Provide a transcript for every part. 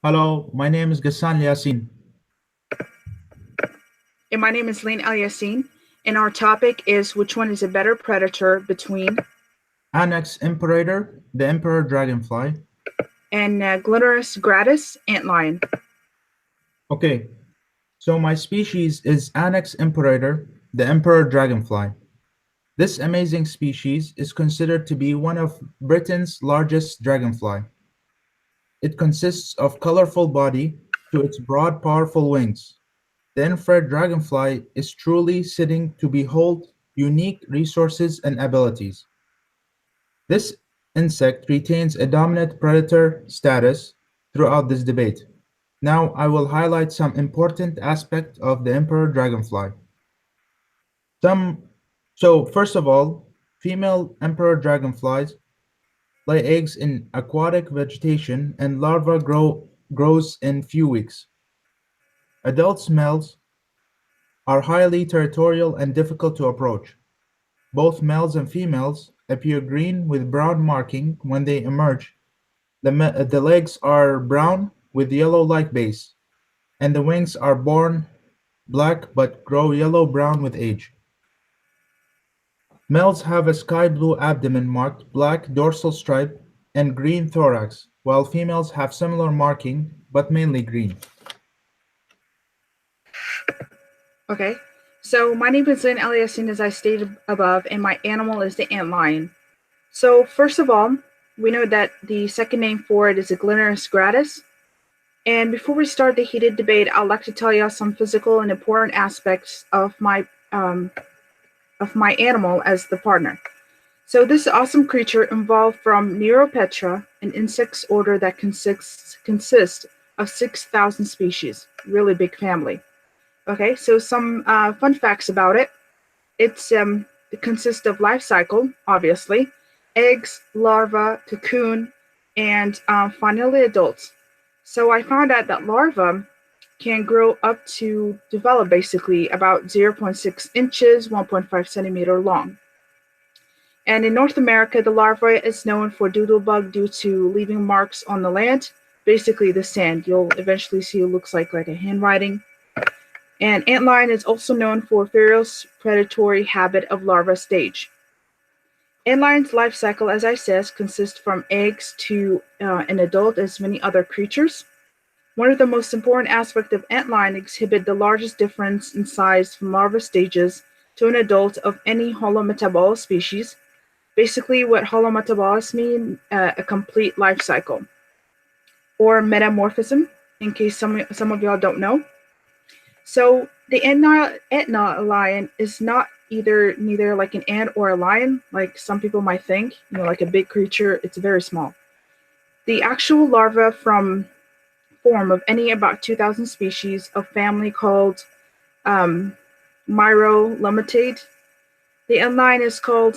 Hello, my name is Gassan Yasin. And my name is Lane Al Yassin, and our topic is which one is a better predator between Anax imperator, the emperor dragonfly. and Glenurus gratus antlion. Okay, so my species is Anax imperator, the emperor dragonfly. This amazing species is considered to be one of Britain's largest dragonfly. It consists of colorful body to its broad, powerful wings. The infrared dragonfly is truly sitting to behold unique resources and abilities. This insect retains a dominant predator status throughout this debate. Now I will highlight some important aspects of the emperor dragonfly. Some, so first of all, female emperor dragonflies lay eggs in aquatic vegetation and larva grows in few weeks. Adult males are highly territorial and difficult to approach. Both males and females appear green with brown marking when they emerge. The legs are brown with yellow-like base, and the wings are born black but grow yellow-brown with age. Males have a sky blue abdomen marked black dorsal stripe and green thorax, while females have similar marking but mainly green. Okay, so my name is Lane Al Yassin, as I stated above, and my animal is the antlion. So first of all, we know that the second name for it is a Glenurus gratus. And before we start the heated debate, I'd like to tell you some physical and important aspects of my animal as the partner. So this awesome creature evolved from Neuropetra, an insects order that consists of 6,000 species, really big family. Okay, so some fun facts about it. It consists of life cycle, obviously, eggs, larva, cocoon, and finally adults. So I found out that larvae can grow up to develop basically about zero point 0.6 inches, 1.5 centimeter long. And in North America, the larva is known for doodlebug due to leaving marks on the land, basically the sand. You'll eventually see it looks like a handwriting. And antlion is also known for ferocious predatory habit of larva stage. Antlion's life cycle, as I said, consists from eggs to an adult, as many other creatures. One of the most important aspects of antlion exhibit the largest difference in size from larva stages to an adult of any holometabolous species. Basically, what holometabolous mean, a complete life cycle, or metamorphism, in case some of y'all don't know. So the antlion is not neither like an ant or a lion, like some people might think, like a big creature. It's very small. The actual larva form of any about 2,000 species of family called Myrolummitid. The antlion is called,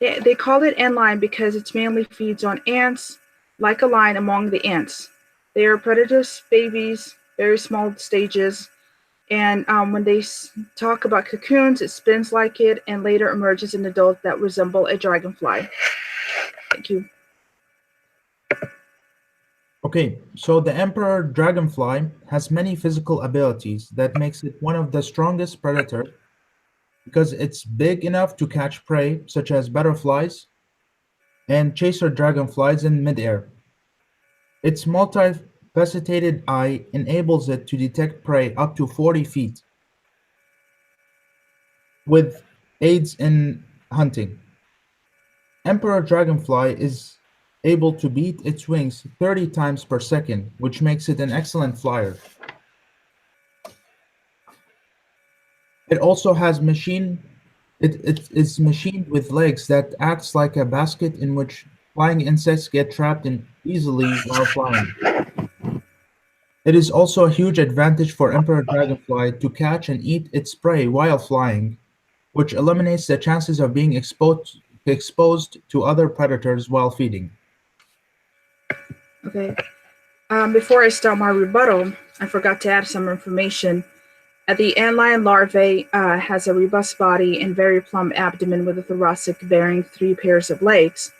they call it antlion because it mainly feeds on ants, like a lion among the ants. They are predators, babies, very small stages, and when they talk about cocoons, it spins like it and later emerges in adult that resemble a dragonfly. Thank you. Okay, so the emperor dragonfly has many physical abilities that makes it one of the strongest predators because it's big enough to catch prey such as butterflies and chaser dragonflies in midair. Its multifaceted eye enables it to detect prey up to 40 feet, with aids in hunting. Emperor dragonfly is able to beat its wings 30 times per second, which makes it an excellent flyer. It also has it is machined with legs that acts like a basket in which flying insects get trapped in easily while flying. It is also a huge advantage for emperor dragonfly to catch and eat its prey while flying, which eliminates the chances of being exposed to other predators while feeding. Okay. Before I start my rebuttal, I forgot to add some information. The antlion larvae has a robust body and very plump abdomen with a thoracic bearing 3 pairs of legs.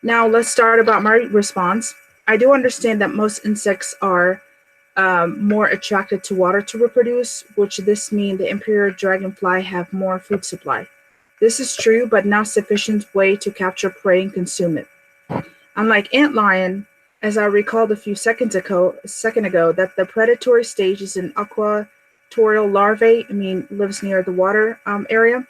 Now let's start about my response. I do understand that most insects are more attracted to water to reproduce, which this means the imperial dragonfly have more food supply. This is true, but not sufficient way to capture prey and consume it. Unlike antlion, as I recalled a second ago, that the predatory stage is an aquatorial larvae, I mean lives near the water area.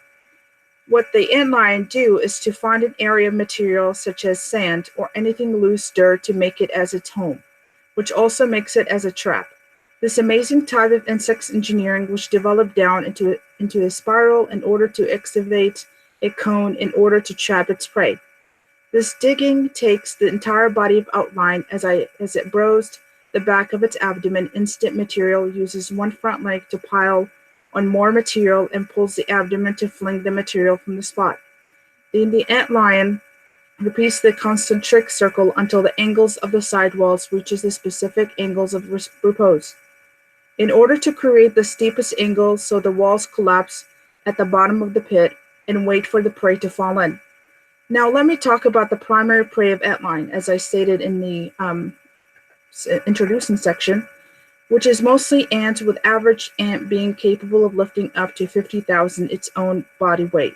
What the antlion do is to find an area of material such as sand or anything loose dirt to make it as its home, which also makes it as a trap. This amazing type of insect engineering which developed down into a spiral in order to excavate a cone in order to trap its prey. This digging takes the entire body of outline as it burrows the back of its abdomen. Instant material uses one front leg to pile on more material and pulls the abdomen to fling the material from the spot. Then the antlion repeats the concentric circle until the angles of the side walls reaches the specific angles of repose. In order to create the steepest angle so the walls collapse at the bottom of the pit and wait for the prey to fall in. Now let me talk about the primary prey of antlion, as I stated in the introducing section, which is mostly ants, with average ant being capable of lifting up to 50,000 its own body weight.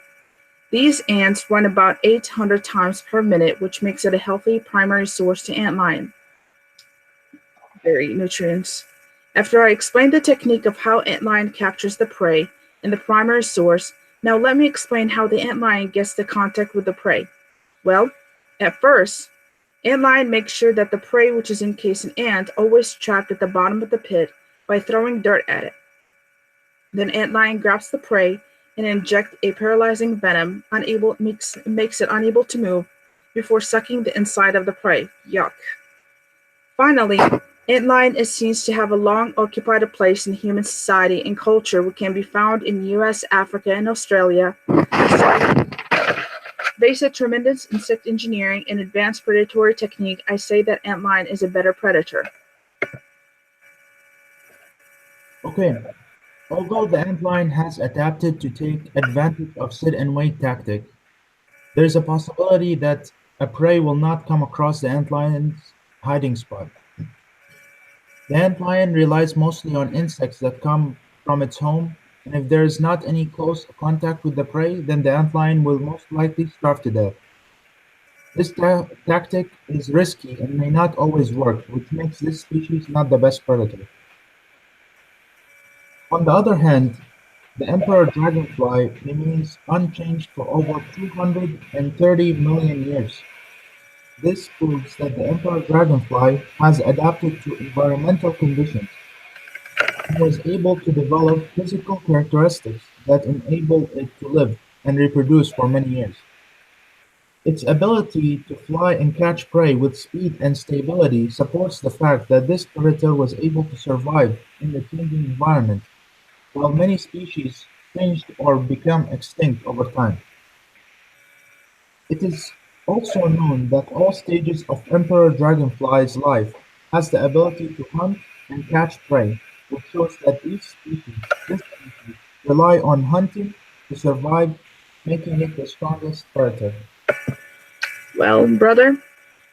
These ants run about 800 times per minute, which makes it a healthy primary source to antlion berry nutrients. After I explained the technique of how antlion captures the prey and the primary source, now let me explain how the antlion gets the contact with the prey. Well, at first, antlion makes sure that the prey, which is in case an ant, always trapped at the bottom of the pit by throwing dirt at it. Then antlion grabs the prey and injects a paralyzing venom, makes it unable to move before sucking the inside of the prey. Yuck. Finally, antlion is seen to have a long occupied a place in human society and culture, which can be found in US, Africa, and Australia. Based on tremendous insect engineering and advanced predatory technique, I say that antlion is a better predator. Okay, although the antlion has adapted to take advantage of sit and wait tactic, there is a possibility that a prey will not come across the antlion's hiding spot. The antlion relies mostly on insects that come from its home, and if there is not any close contact with the prey, then the antlion will most likely starve to death. This tactic is risky and may not always work, which makes this species not the best predator. On the other hand, the emperor dragonfly remains unchanged for over 230 million years. This proves that the emperor dragonfly has adapted to environmental conditions and was able to develop physical characteristics that enable it to live and reproduce for many years. Its ability to fly and catch prey with speed and stability supports the fact that this predator was able to survive in the changing environment, while many species changed or become extinct over time. It is also known that all stages of emperor dragonfly's life has the ability to hunt and catch prey, which shows that this species, rely on hunting to survive, making it the strongest predator. Well, brother,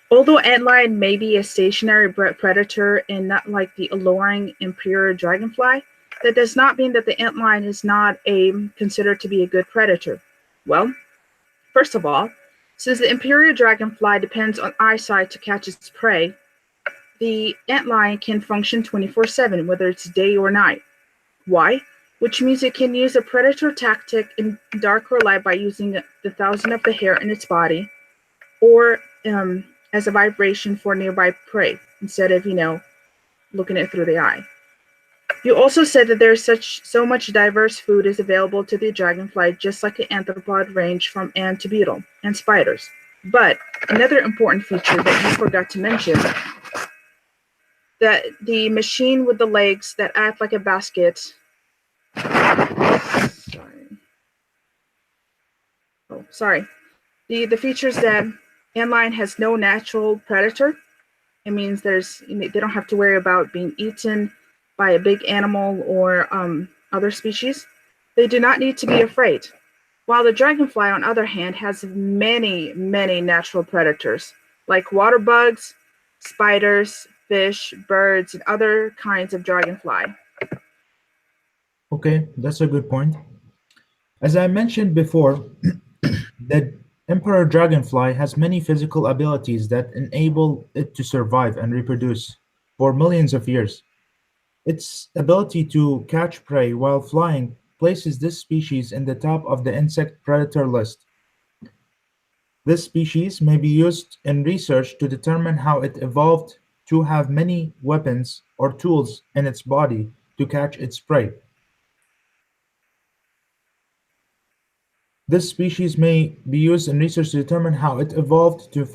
although antlion may be a stationary predator and not like the alluring imperial dragonfly, that does not mean that the antlion is not considered to be a good predator. Well, first of all, since the imperial dragonfly depends on eyesight to catch its prey, the antlion can function 24/7, whether it's day or night. Why? Which means it can use a predator tactic in dark or light by using the thousand of the hair in its body, or as a vibration for nearby prey instead of looking it through the eye. You also said that there's so much diverse food is available to the dragonfly, just like an arthropod range from ant to beetle and spiders. But another important feature that you forgot to mention, that the machine with the legs that act like a basket. Sorry. The features that antlion has no natural predator. It means they don't have to worry about being eaten by a big animal or other species. They do not need to be afraid. While the dragonfly, on the other hand, has many, many natural predators, like water bugs, spiders, fish, birds, and other kinds of dragonfly. Okay, that's a good point. As I mentioned before, the emperor dragonfly has many physical abilities that enable it to survive and reproduce for millions of years. Its ability to catch prey while flying places this species in the top of the insect predator list. This species may be used in research to determine how it evolved to have many weapons or tools in its body to catch its prey. This species may be used in research to determine how it evolved to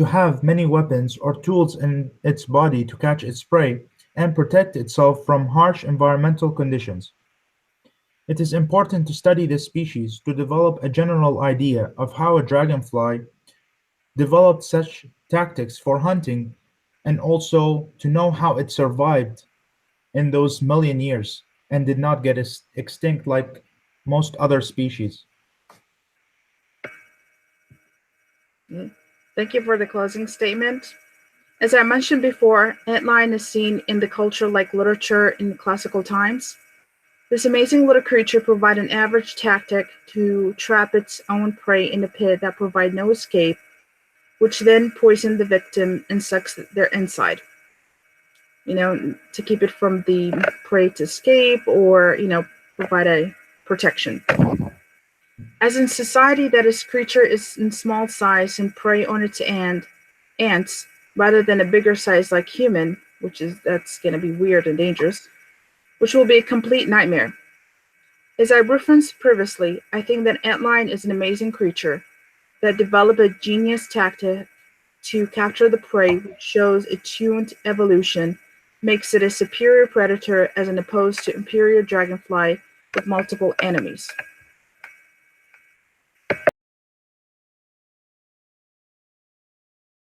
have many weapons or tools in its body to catch its prey and protect itself from harsh environmental conditions. It is important to study this species to develop a general idea of how a dragonfly developed such tactics for hunting and also to know how it survived in those million years and did not get extinct like most other species. Mm. Thank you for the closing statement. As I mentioned before, antlion is seen in the culture like literature in classical times. This amazing little creature provides an average tactic to trap its own prey in a pit that provide no escape, which then poison the victim and sucks their inside, to keep it from the prey to escape or, provide a protection. As in society that its creature is in small size and prey on its ants rather than a bigger size like human, that's gonna be weird and dangerous, which will be a complete nightmare. As I referenced previously, I think that antlion is an amazing creature that developed a genius tactic to capture the prey, which shows a tuned evolution, makes it a superior predator as an opposed to imperial dragonfly with multiple enemies.